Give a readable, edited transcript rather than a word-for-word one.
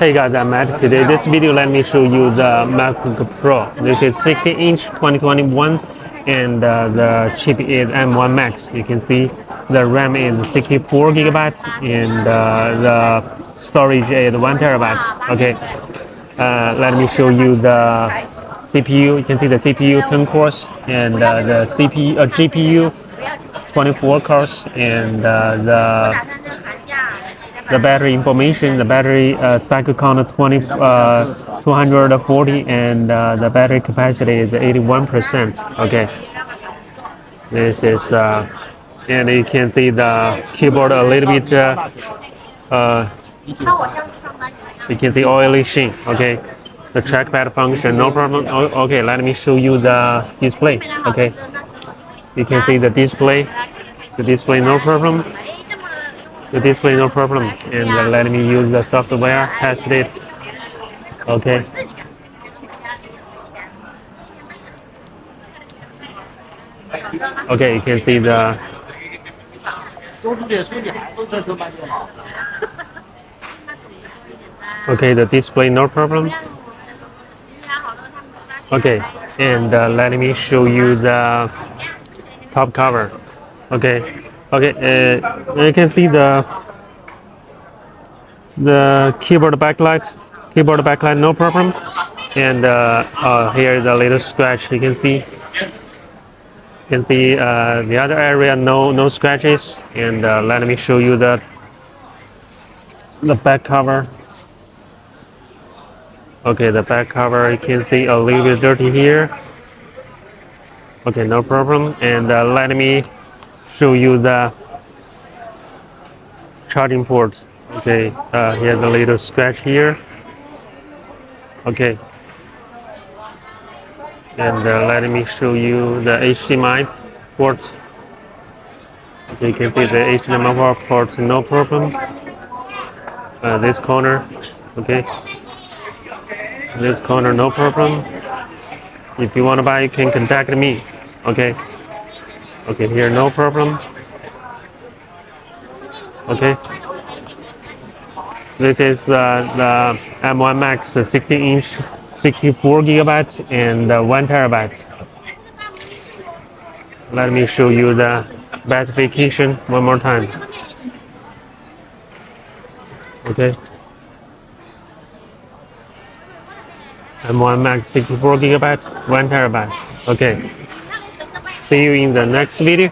Hey guys, I'm Matt. Today this video let me show you the MacBook Pro. This is 60-inch 2021 and the chip is M1 Max. You can see the RAM is 64 gigabytes and the storage is 1 terabyte. Okay, let me show you the CPU. You can see the CPU 10 cores and the GPU 24 cores and the battery information, the battery cycle count 240 and the battery capacity is 81%. Okay, this is and you can see the keyboard a little bit you can see oily sheen. Okay, the trackpad function no problem. Okay, let me show you the display. Okay, you can see the display no problem. The display no problem, and let me use the software test it. Okay. Okay, you can see the okay, the display no problem. Okay, and let me show you the top cover. Okay, you can see the keyboard backlight no problem, and here is a little scratch. You can see the other area no scratches, and let me show you the back cover. Okay, the back cover you can see a little bit dirty here. Okay, no problem, and let me show you the charging ports. Okay, here's a little scratch here. Okay, and let me show you the HDMI ports. Okay, you can see the HDMI ports no problem. This corner, okay, this corner no problem. If you want to buy, you can contact me. Okay, okay, here no problem. Okay, this is the M1 Max 16-inch 64 gigabytes and 1 terabyte. Let me show you the specification one more time. Okay, M1 Max 64 gigabytes 1 terabyte. Okay, see you in the next video.